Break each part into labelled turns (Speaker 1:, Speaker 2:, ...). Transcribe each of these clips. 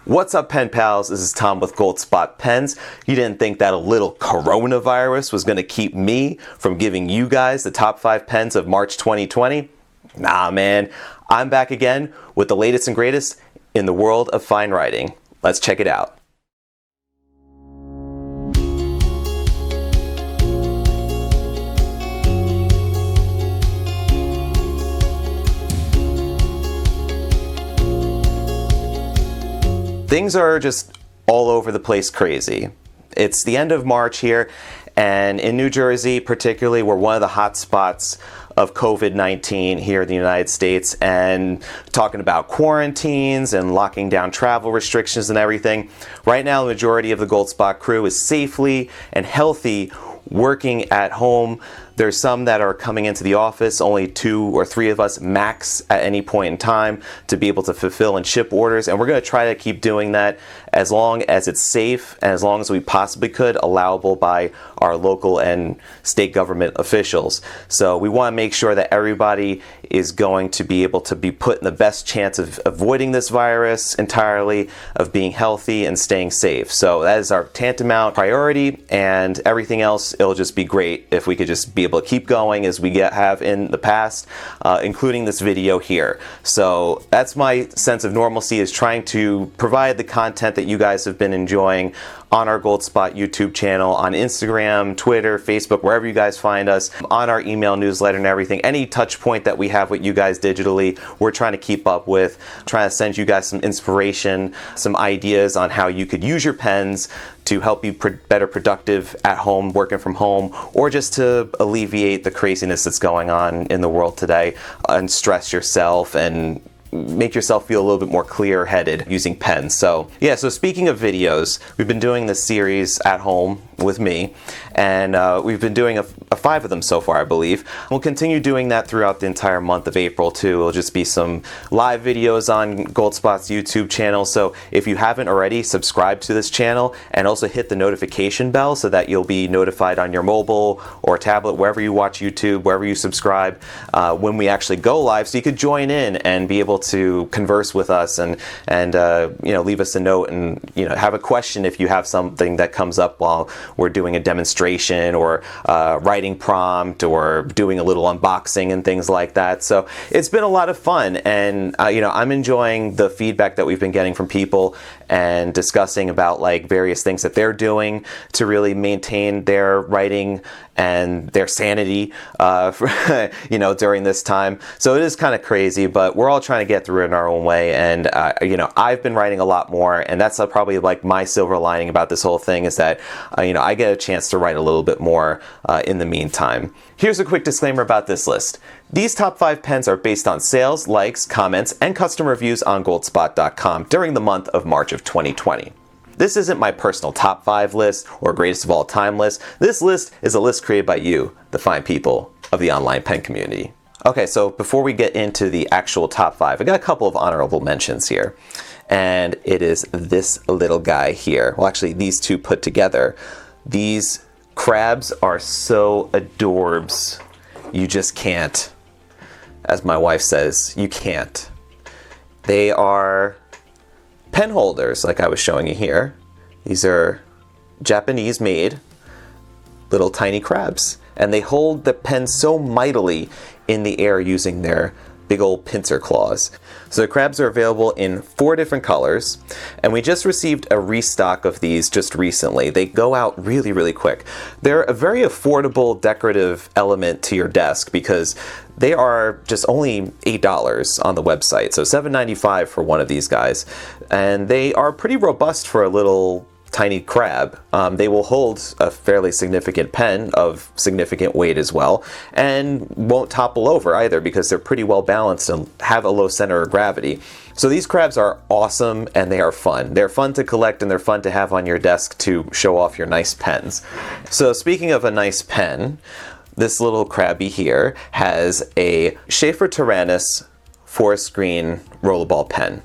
Speaker 1: What's up, pen pals? This is Tom with Gold Spot Pens. You didn't think that a little coronavirus was going to keep me from giving you guys the top 5 pens of March 2020? Nah, man. I'm back again with the latest and greatest in the world of fine writing. Let's check it out. Things are just all over the place crazy. It's the end of March here, and in New Jersey particularly, we're one of the hot spots of COVID-19 here in the United States, and talking about quarantines and locking down travel restrictions and everything. Right now, the majority of the Gold Spot crew is safely and healthy working at home. There's some that are coming into the office, only 2 or 3 of us max at any point in time to be able to fulfill and ship orders, and we're going to try to keep doing that as long as it's safe and as long as we possibly could, allowable by our local and state government officials. So we want to make sure that everybody is going to be able to be put in the best chance of avoiding this virus entirely, of being healthy and staying safe. So that is our tantamount priority, and everything else, it'll just be great if we could just be able to keep going as we have in the past, including this video here. So that's my sense of normalcy, is trying to provide the content that you guys have been enjoying on our Gold Spot YouTube channel, on Instagram, Twitter, Facebook, wherever you guys find us, on our email newsletter and everything. Any touch point that we have with you guys digitally, we're trying to keep up with, trying to send you guys some inspiration, some ideas on how you could use your pens to help you better productive at home, working from home, or just to alleviate the craziness that's going on in the world today, and stress yourself and make yourself feel a little bit more clear-headed using pens. So yeah, so speaking of videos, we've been doing this series at home with me, and we've been doing 5 of them so far, I believe. We'll continue doing that throughout the entire month of April too. It'll just be some live videos on Gold Spot's YouTube channel. So if you haven't already, subscribe to this channel and also hit the notification bell so that you'll be notified on your mobile or tablet, wherever you watch YouTube, wherever you subscribe, when we actually go live, so you could join in and be able to converse with us and leave us a note and have a question if you have something that comes up while we're doing a demonstration or writing prompt or doing a little unboxing and things like that. So it's been a lot of fun, and I'm enjoying the feedback that we've been getting from people and discussing about like various things that they're doing to really maintain their writing and their sanity during this time. So it is kind of crazy, but we're all trying to get through it in our own way. And I've been writing a lot more, and that's probably like my silver lining about this whole thing, is that I get a chance to write a little bit more in the meantime. Here's a quick disclaimer about this list. These top 5 pens are based on sales, likes, comments, and customer reviews on goldspot.com during the month of March of 2020. This isn't my personal top 5 list or greatest of all time list. This list is a list created by you, the fine people of the online pen community. Okay, so before we get into the actual top 5, I got a couple of honorable mentions here. And it is this little guy here. Well, actually, these two put together. These crabs are so adorbs. You just can't. As my wife says, you can't. They are pen holders, like I was showing you here. These are Japanese-made little tiny crabs, and they hold the pen so mightily in the air using their big old pincer claws. So the crabs are available in 4 different colors, and we just received a restock of these just recently. They go out really, really quick. They're a very affordable decorative element to your desk because they are just only $8 on the website, so $7.95 for one of these guys. And they are pretty robust for a little tiny crab. They will hold a fairly significant pen of significant weight as well, and won't topple over either because they're pretty well balanced and have a low center of gravity. So these crabs are awesome, and they are fun. They're fun to collect, and they're fun to have on your desk to show off your nice pens. So speaking of a nice pen, this little crabby here has a Sheaffer Taranis forest green rollerball pen.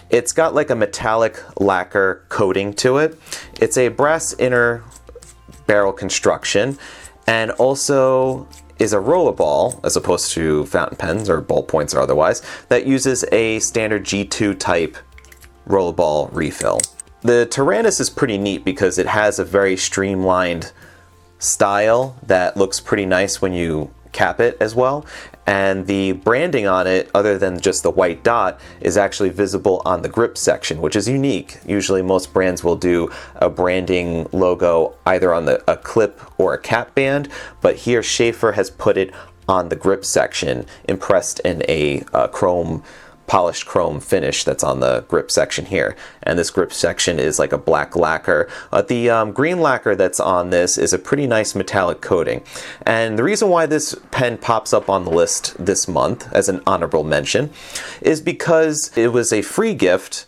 Speaker 1: It's got like a metallic lacquer coating to it. It's a brass inner barrel construction, and also is a rollerball, as opposed to fountain pens or ballpoints or otherwise, that uses a standard G2 type Rollerball refill. The Taranis is pretty neat because it has a very streamlined style that looks pretty nice when you cap it as well. And the branding on it, other than just the white dot, is actually visible on the grip section, which is unique. Usually most brands will do a branding logo either on a clip or a cap band, but here Sheaffer has put it on the grip section, impressed in a polished chrome finish that's on the grip section here. And this grip section is like a black lacquer. The green lacquer that's on this is a pretty nice metallic coating. And the reason why this pen pops up on the list this month as an honorable mention is because it was a free gift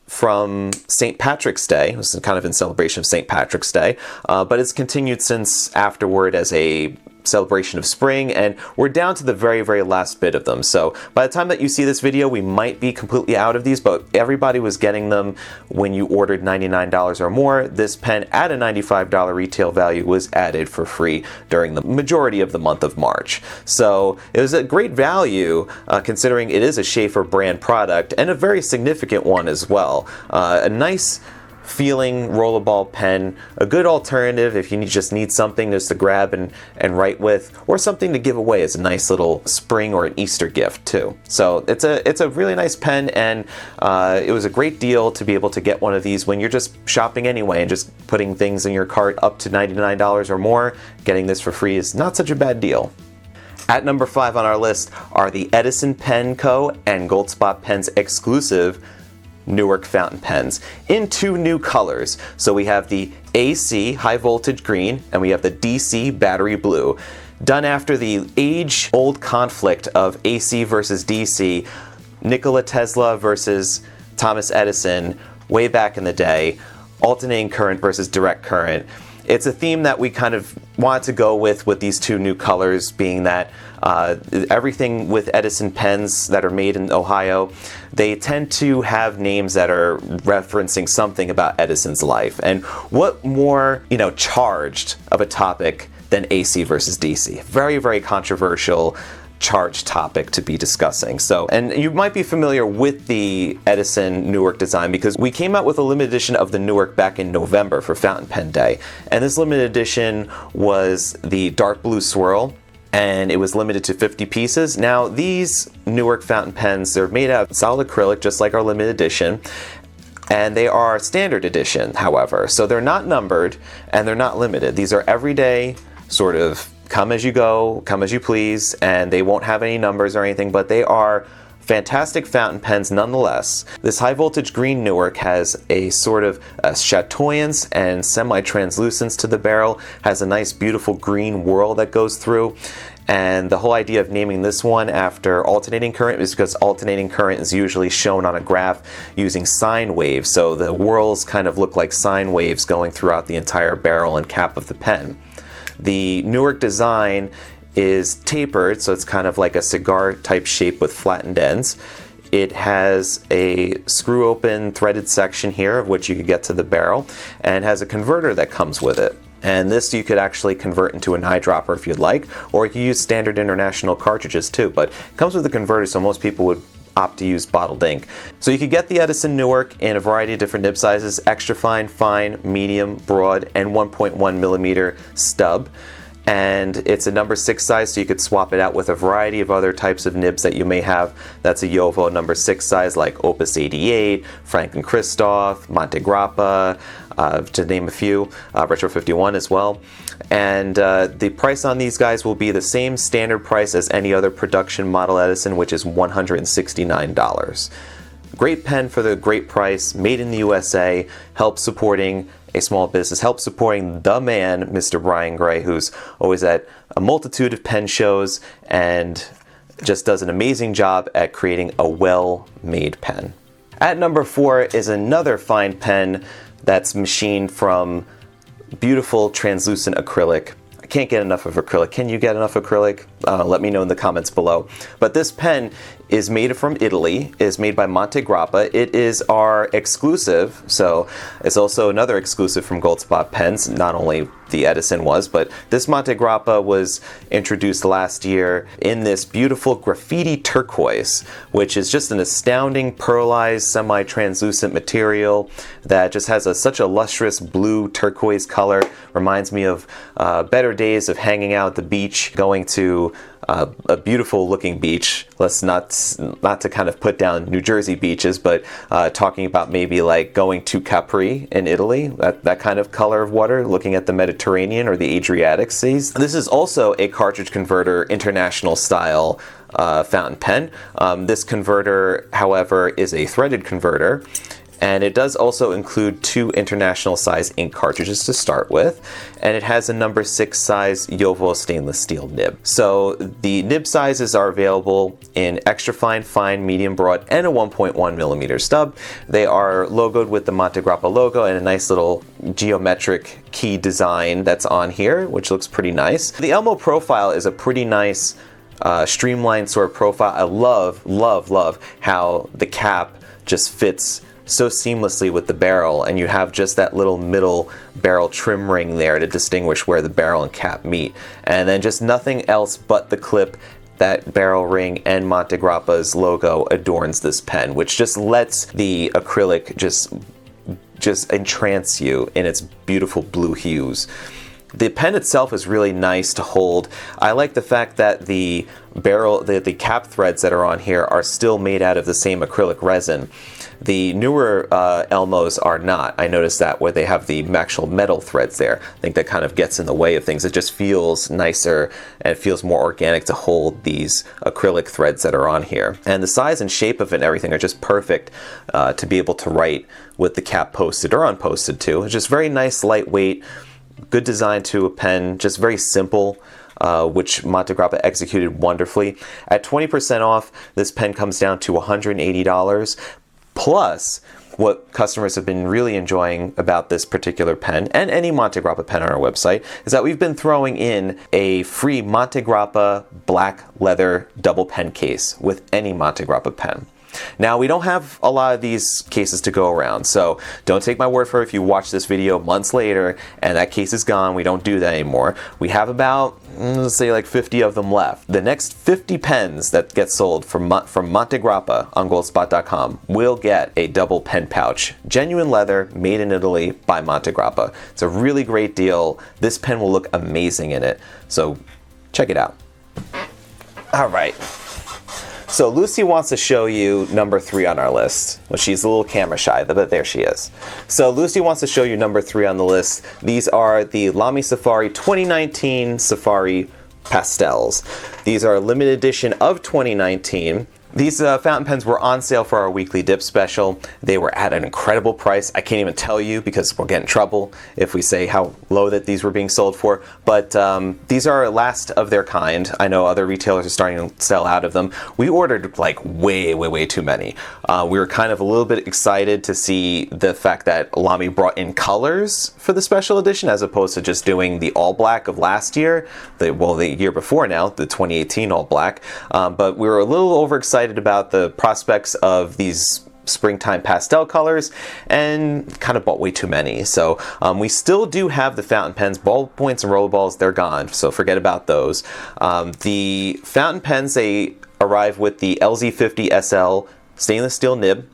Speaker 1: from St. Patrick's Day. It was kind of in celebration of St. Patrick's Day, but it's continued since afterward as a celebration of spring, and we're down to the very, very last bit of them. So by the time that you see this video, we might be completely out of these, but everybody was getting them when you ordered $99 or more. This pen at a $95 retail value was added for free during the majority of the month of March. So it was a great value considering it is a Sheaffer brand product and a very significant one as well. A nice feeling rollerball pen, a good alternative if you just need something just to grab and write with, or something to give away as a nice little spring or an Easter gift too. So it's a really nice pen, and it was a great deal to be able to get one of these when you're just shopping anyway and just putting things in your cart up to $99 or more. Getting this for free is not such a bad deal. At number 5 on our list are the Edison Pen Co. and Goldspot Pens exclusive Newark fountain pens in 2 new colors. So we have the AC high voltage green and we have the DC battery blue. Done after the age-old conflict of AC versus DC, Nikola Tesla versus Thomas Edison way back in the day, alternating current versus direct current. It's a theme that we kind of wanted to go with these 2 new colors, being that everything with Edison pens that are made in Ohio, they tend to have names that are referencing something about Edison's life. And what more, charged of a topic than AC versus DC? Very, very controversial, charged topic to be discussing. So, and you might be familiar with the Edison Newark design because we came out with a limited edition of the Newark back in November for Fountain Pen Day. And this limited edition was the dark blue swirl, and it was limited to 50 pieces. Now, these Newark fountain pens, they're made out of solid acrylic, just like our limited edition, and they are standard edition, however. So they're not numbered, and they're not limited. These are everyday, sort of come as you go, come as you please, and they won't have any numbers or anything, but they are fantastic fountain pens nonetheless. This high voltage green Newark has a sort of a chatoyance and semi-translucence to the barrel, has a nice beautiful green whorl that goes through. And the whole idea of naming this one after alternating current is because alternating current is usually shown on a graph using sine waves. So the whorls kind of look like sine waves going throughout the entire barrel and cap of the pen. The Newark design is tapered, so it's kind of like a cigar type shape with flattened ends. It has a screw open threaded section here of which you could get to the barrel, and has a converter that comes with it. And this you could actually convert into an eyedropper if you'd like, or you could use standard international cartridges too, but it comes with a converter, so most people would opt to use bottled ink. So you could get the Edison Newark in a variety of different nib sizes: extra fine, fine, medium, broad, and 1.1 millimeter stub. And it's a number 6 size, so you could swap it out with a variety of other types of nibs that you may have. That's a JoWo number 6 size like Opus 88, Franklin Christoph, Monte Grappa, to name a few, Retro 51 as well. And the price on these guys will be the same standard price as any other production model Edison, which is $169. Great pen for the great price, made in the USA, helps supporting a small business, helps supporting the man, Mr. Brian Gray, who's always at a multitude of pen shows and just does an amazing job at creating a well-made pen. At number 4 is another fine pen that's machined from beautiful translucent acrylic. I can't get enough of acrylic. Can you get enough acrylic? Let me know in the comments below. But this pen is made from Italy, is made by Monte Grappa. It is our exclusive, so it's also another exclusive from Goldspot Pens. Not only the Edison was, but this Monte Grappa was introduced last year in this beautiful graffiti turquoise, which is just an astounding pearlized semi-translucent material that just has such a lustrous blue turquoise color. Reminds me of better days of hanging out at the beach, going to a beautiful looking beach. Let's not to kind of put down New Jersey beaches, but talking about maybe like going to Capri in Italy, that kind of color of water, looking at the Mediterranean or the Adriatic seas. This is also a cartridge converter international style fountain pen. This converter, however, is a threaded converter. And it does also include 2 international size ink cartridges to start with. And it has a number 6 size Jowo stainless steel nib. So the nib sizes are available in extra fine, fine, medium, broad, and a 1.1 millimeter stub. They are logoed with the Monte Grappa logo and a nice little geometric key design that's on here, which looks pretty nice. The Elmo profile is a pretty nice streamlined sort of profile. I love how the cap just fits so seamlessly with the barrel, and you have just that little middle barrel trim ring there to distinguish where the barrel and cap meet, and then just nothing else but the clip, that barrel ring, and Monte Grappa's logo adorns this pen, which just lets the acrylic just entrance you in its beautiful blue hues. The pen itself is really nice to hold. I like the fact that the the cap threads that are on here are still made out of the same acrylic resin. The newer Elmos are not. I noticed that where they have the actual metal threads there. I think that kind of gets in the way of things. It just feels nicer and it feels more organic to hold these acrylic threads that are on here. And the size and shape of it and everything are just perfect to be able to write with the cap posted or unposted too. It's just very nice, lightweight, good design to a pen, just very simple. Which Monte Grappa executed wonderfully. At 20% off, this pen comes down to $180. Plus, what customers have been really enjoying about this particular pen, and any Monte Grappa pen on our website, is that we've been throwing in a free Monte Grappa black leather double pen case with any Monte Grappa pen. Now, we don't have a lot of these cases to go around, so don't take my word for it if you watch this video months later and that case is gone. We don't do that anymore. We have about, let's say, like 50 of them left. The next 50 pens that get sold from Monte Grappa on Goldspot.com will get a double pen pouch. Genuine leather, made in Italy by Monte Grappa. It's a really great deal. This pen will look amazing in it, so check it out. All right. So Lucy wants to show you number 3 on our list. Well, she's a little camera shy, but there she is. So Lucy wants to show you number 3 on the list. These are the Lamy Safari 2019 Safari Pastels. These are a limited edition of 2019. These fountain pens were on sale for our weekly dip special. They were at an incredible price. I can't even tell you because we'll get in trouble if we say how low that these were being sold for. But these are last of their kind. I know other retailers are starting to sell out of them. We ordered like way too many. We were kind of a little bit excited to see the fact that Lamy brought in colors for the special edition as opposed to just doing the all black of last year. The year before now, the 2018 all black. But we were a little overexcited about the prospects of these springtime pastel colors and kind of bought way too many. So we still do have the fountain pens, ballpoints and rollerballs, they're gone, so forget about those. The fountain pens, they arrive with the LZ50 SL stainless steel nib,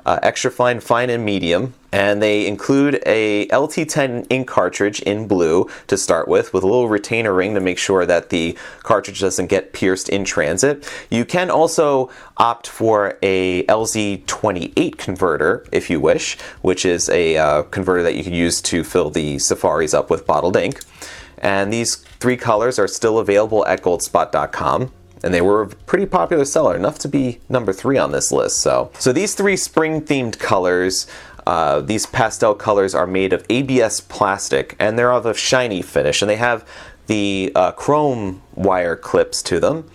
Speaker 1: extra fine, fine, and medium. And they include a LT10 ink cartridge in blue to start with a little retainer ring to make sure that the cartridge doesn't get pierced in transit. You can also opt for a LZ28 converter if you wish, which is a converter that you can use to fill the Safaris up with bottled ink. And these 3 colors are still available at Goldspot.com. And they were a pretty popular seller, enough to be number 3 on this list. So these 3 spring-themed colors, these pastel colors are made of ABS plastic, and they're of a shiny finish, and they have the chrome wire clips to them.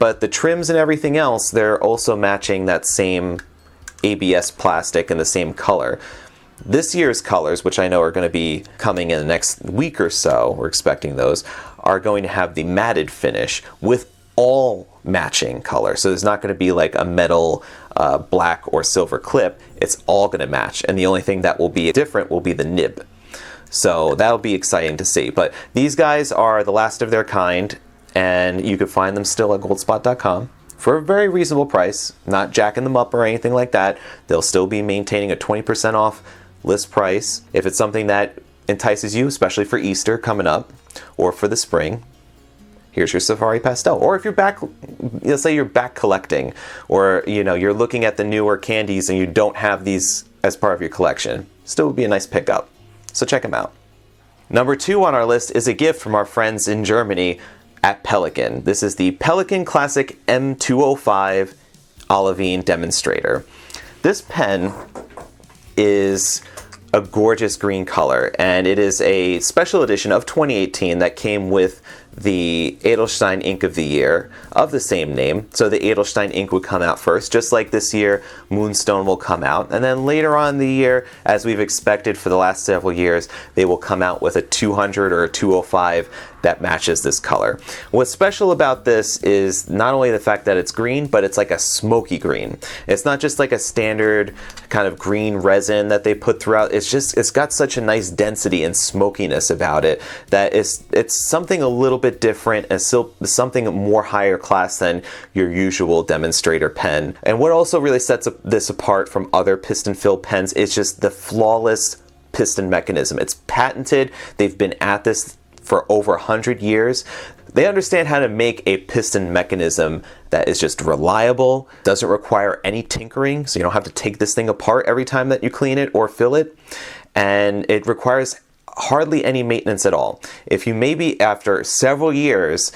Speaker 1: But the trims and everything else, they're also matching that same ABS plastic in the same color. This year's colors, which I know are going to be coming in the next week or so, we're expecting those, are going to have the matted finish with all matching color. So there's not going to be like a metal black or silver clip. It's all going to match, and the only thing that will be different will be the nib. So that'll be exciting to see. But these guys are the last of their kind, and you can find them still at goldspot.com for a very reasonable price, not jacking them up or anything like that. They'll still be maintaining a 20% off list price. If it's something that entices you, especially for Easter coming up or for the spring, here's your Safari Pastel. Or if you're back, let's say you're back collecting, or you're looking at the newer candies and you don't have these as part of your collection, still would be a nice pickup. So check them out. Number 2 on our list is a gift from our friends in Germany at Pelikan. This is the Pelikan Classic M205 Olivine Demonstrator. This pen is a gorgeous green color, and it is a special edition of 2018 that came with the Edelstein Ink of the Year of the same name. So the Edelstein ink would come out first, just like this year Moonstone will come out, and then later on in the year, as we've expected for the last several years, they will come out with a 200 or a 205 that matches this color. What's special about this is not only the fact that it's green, but it's like a smoky green. It's not just like a standard kind of green resin that they put throughout. It's got such a nice density and smokiness about it that it's something a little bit different and still something more higher class than your usual demonstrator pen. And what also really sets this apart from other piston fill pens is just the flawless piston mechanism. It's patented. They've been at this for over 100 years. They understand how to make a piston mechanism that is just reliable, doesn't require any tinkering, so you don't have to take this thing apart every time that you clean it or fill it, and it requires hardly any maintenance at all. If you maybe after several years,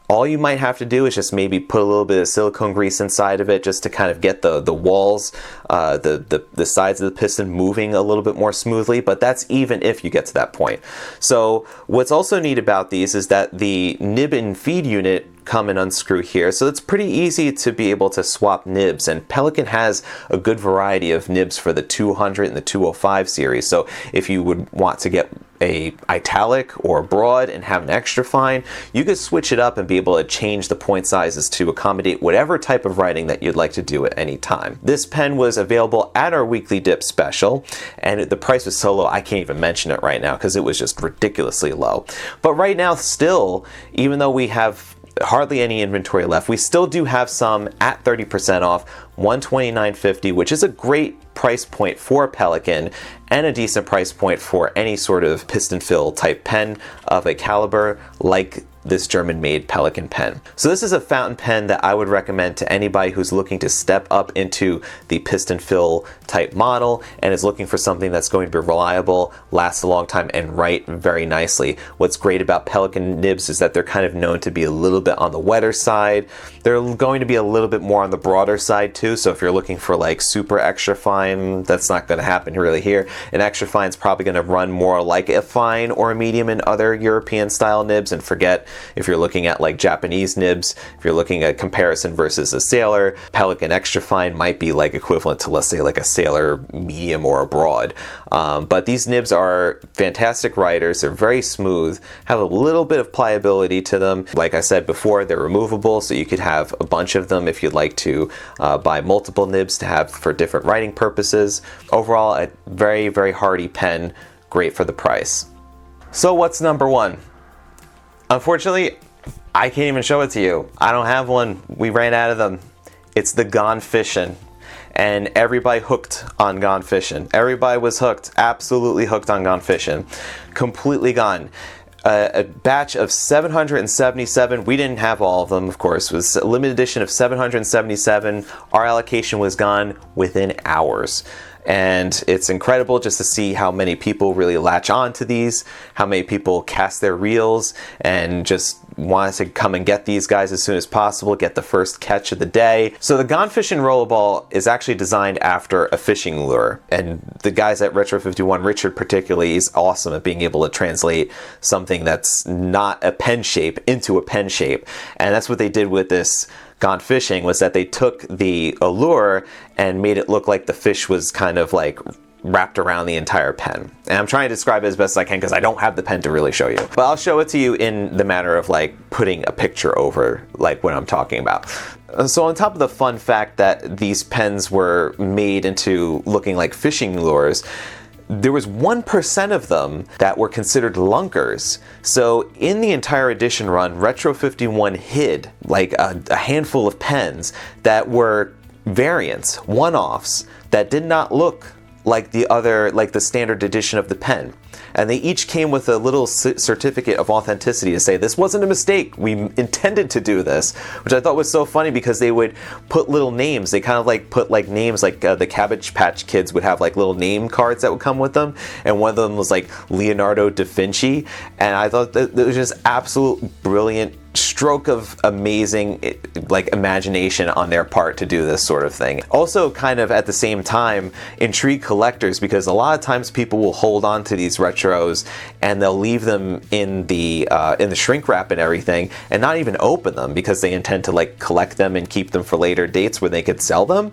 Speaker 1: all you might have to do is just maybe put a little bit of silicone grease inside of it just to kind of get the walls, the sides of the piston moving a little bit more smoothly, but that's even if you get to that point. So what's also neat about these is that the nib and feed unit come and unscrew here, so it's pretty easy to be able to swap nibs, and Pelikan has a good variety of nibs for the 200 and the 205 series. So if you would want to get a italic or broad and have an extra fine, you could switch it up and be able to change the point sizes to accommodate whatever type of writing that you'd like to do at any time. This pen was available at our weekly dip special, and the price was so low I can't even mention it right now because it was just ridiculously low. But right now still, even though we have hardly any inventory left, we still do have some at 30% off, $129.50, which is a great price point for Pelikan and a decent price point for any sort of piston fill type pen of a caliber like this German-made Pelikan pen. So this is a fountain pen that I would recommend to anybody who's looking to step up into the piston fill type model and is looking for something that's going to be reliable, last a long time, and write very nicely. What's great about Pelikan nibs is that they're kind of known to be a little bit on the wetter side. They're going to be a little bit more on the broader side too, so if you're looking for like super extra fine, that's not going to happen really here. An extra fine is probably going to run more like a fine or a medium in other European style nibs, and forget if you're looking at like Japanese nibs. If you're looking at comparison versus a Sailor, Pelikan extra fine might be like equivalent to, let's say, like a Sailor medium or a broad. But these nibs are fantastic writers. They're very smooth, have a little bit of pliability to them. Like I said before, they're removable, so you could have a bunch of them if you'd like to buy multiple nibs to have for different writing purposes. Overall, a very, very hardy pen, great for the price. So what's number 1? Unfortunately, I can't even show it to you. I don't have one. We ran out of them. It's the Gone Fishin'. And everybody hooked on Gone Fishin'. Everybody was hooked, absolutely hooked on Gone Fishin'. Completely gone. A batch of 777. We didn't have all of them, of course. It was a limited edition of 777. Our allocation was gone within hours. And it's incredible just to see how many people really latch on to these, how many people cast their reels and just want to come and get these guys as soon as possible, get the first catch of the day. So the Gone Fishin' Rollerball is actually designed after a fishing lure, and the guys at Retro 51, Richard particularly, is awesome at being able to translate something that's not a pen shape into a pen shape. And that's what they did with this Gone Fishing, was that they took the allure and made it look like the fish was kind of like wrapped around the entire pen. And I'm trying to describe it as best as I can because I don't have the pen to really show you. But I'll show it to you in the manner of like putting a picture over like what I'm talking about. So on top of the fun fact that these pens were made into looking like fishing lures, there was 1% of them that were considered lunkers. So in the entire edition run, Retro 51 hid like a handful of pens that were variants, one-offs, that did not look like the standard edition of the pen. And they each came with a little certificate of authenticity to say this wasn't a mistake, we intended to do this, which I thought was so funny because they would put little names. They kind of like put like names, like the Cabbage Patch Kids would have like little name cards that would come with them, and one of them was like Leonardo da Vinci, and I thought that it was just absolute brilliant stroke of amazing like imagination on their part to do this sort of thing. Also kind of at the same time intrigue collectors, because a lot of times people will hold on to these retros and they'll leave them in the shrink wrap and everything and not even open them because they intend to like collect them and keep them for later dates where they could sell them.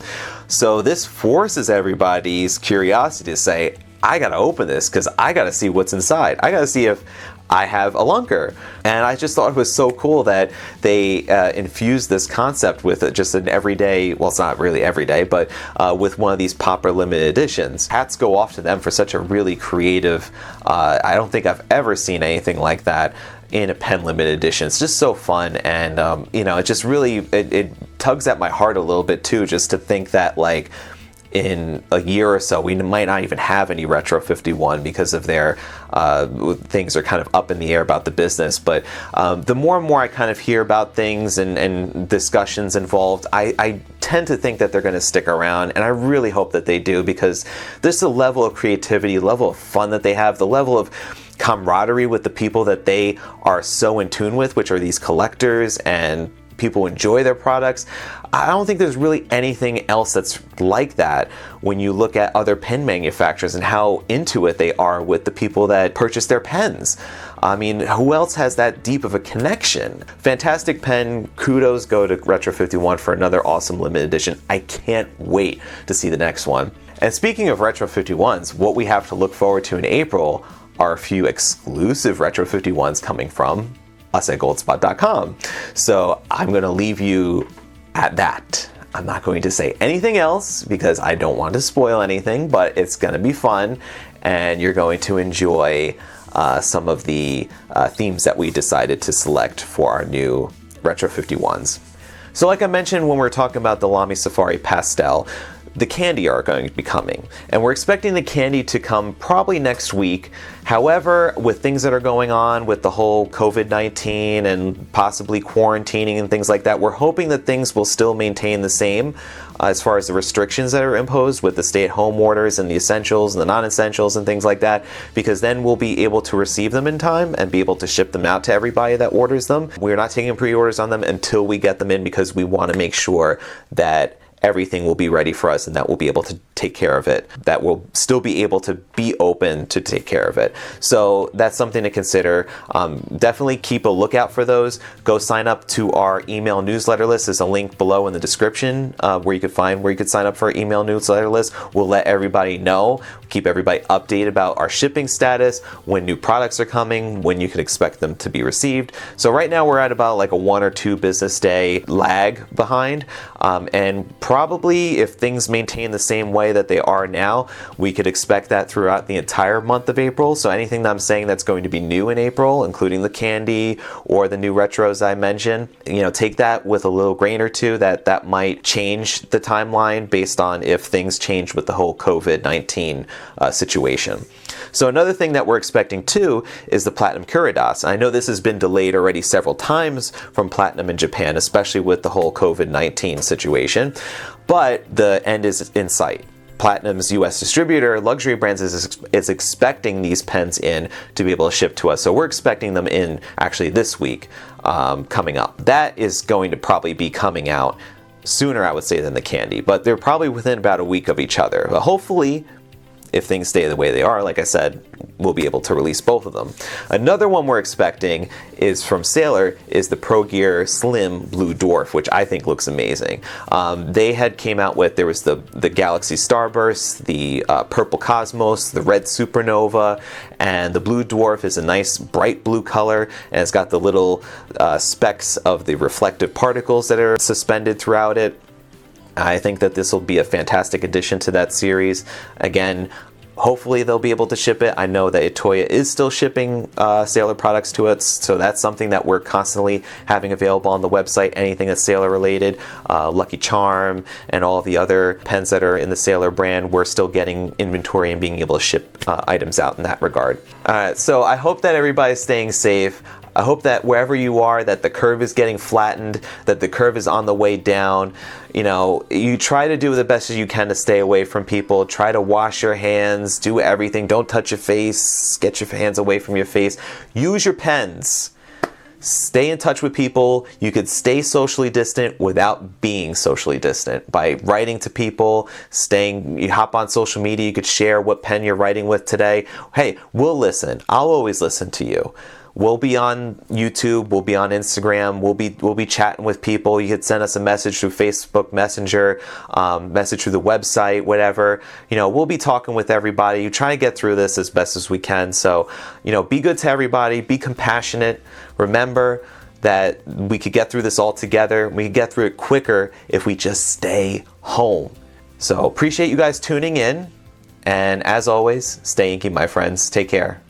Speaker 1: So this forces everybody's curiosity to say, I gotta open this because I gotta see what's inside. I gotta see if I have a lunker. And I just thought it was so cool that they infused this concept with just an everyday, well, it's not really everyday, but with one of these Popper limited editions. Hats go off to them for such a really creative, I don't think I've ever seen anything like that in a pen limited edition. It's just so fun, and you know, it just really, it tugs at my heart a little bit too, just to think that like, in a year or so, we might not even have any Retro 51 because of their things are kind of up in the air about the business. But the more and more I kind of hear about things and discussions involved, I tend to think that they're going to stick around, and I really hope that they do, because there's the level of creativity, the level of fun that they have, the level of camaraderie with the people that they are so in tune with, which are these collectors and people enjoy their products. I don't think there's really anything else that's like that when you look at other pen manufacturers and how into it they are with the people that purchase their pens. I mean, who else has that deep of a connection? Fantastic pen. Kudos go to Retro 51 for another awesome limited edition. I can't wait to see the next one. And speaking of Retro 51s, what we have to look forward to in April are a few exclusive Retro 51s coming from us at goldspot.com. So I'm going to leave you at that. I'm not going to say anything else because I don't want to spoil anything, but it's going to be fun and you're going to enjoy some of the themes that we decided to select for our new Retro 51s. So like I mentioned when we were talking about the Lamy Safari Pastel, the candy are going to be coming, and we're expecting the candy to come probably next week. However, with things that are going on with the whole COVID-19 and possibly quarantining and things like that, we're hoping that things will still maintain the same as far as the restrictions that are imposed with the stay-at-home orders and the essentials and the non-essentials and things like that, because then we'll be able to receive them in time and be able to ship them out to everybody that orders them. We're not taking pre-orders on them until we get them in, because we want to make sure that everything will be ready for us and that we'll be able to take care of it, that we'll still be able to be open to take care of it. So that's something to consider. Definitely keep a lookout for those. Go sign up to our email newsletter list. There's a link below in the description where you could sign up for our email newsletter list. We'll let everybody know, keep everybody updated about our shipping status, when new products are coming, when you can expect them to be received. So right now we're at about like a 1 or 2 business day lag behind, and probably if things maintain the same way that they are now, we could expect that throughout the entire month of April. So anything that I'm saying that's going to be new in April, including the candy or the new retros I mentioned, you know, take that with a little grain or two, that might change the timeline based on if things change with the whole COVID-19 situation. So another thing that we're expecting too is the Platinum Curadas. I know this has been delayed already several times from Platinum in Japan, especially with the whole COVID-19 situation, but the end is in sight. Platinum's US distributor, Luxury Brands, is expecting these pens in to be able to ship to us. So we're expecting them in actually this week coming up. That is going to probably be coming out sooner, I would say, than the candy, but they're probably within about a week of each other. But hopefully if things stay the way they are, like I said, we'll be able to release both of them. Another one we're expecting is from Sailor, is the Pro Gear Slim Blue Dwarf, which I think looks amazing. They had came out with, there was the Galaxy Starburst, the Purple Cosmos, the Red Supernova, and the Blue Dwarf is a nice bright blue color, and it's got the little specks of the reflective particles that are suspended throughout it. I think that this will be a fantastic addition to that series. Again, hopefully they'll be able to ship it. I know that Itoya is still shipping Sailor products to us, so that's something that we're constantly having available on the website. Anything that's Sailor related, Lucky Charm, and all of the other pens that are in the Sailor brand, we're still getting inventory and being able to ship items out in that regard. So I hope that everybody's staying safe. I hope that wherever you are, that the curve is getting flattened, that the curve is on the way down. You know, you try to do the best as you can to stay away from people. Try to wash your hands, do everything. Don't touch your face, get your hands away from your face. Use your pens. Stay in touch with people. You could stay socially distant without being socially distant by writing to people, you hop on social media, you could share what pen you're writing with today. Hey, we'll listen. I'll always listen to you. We'll be on YouTube, we'll be on Instagram, we'll be chatting with people. You could send us a message through Facebook Messenger, message through the website, whatever. You know, we'll be talking with everybody. You try to get through this as best as we can. So, you know, be good to everybody, be compassionate. Remember that we could get through this all together. We could get through it quicker if we just stay home. So appreciate you guys tuning in. And as always, stay inky, my friends. Take care.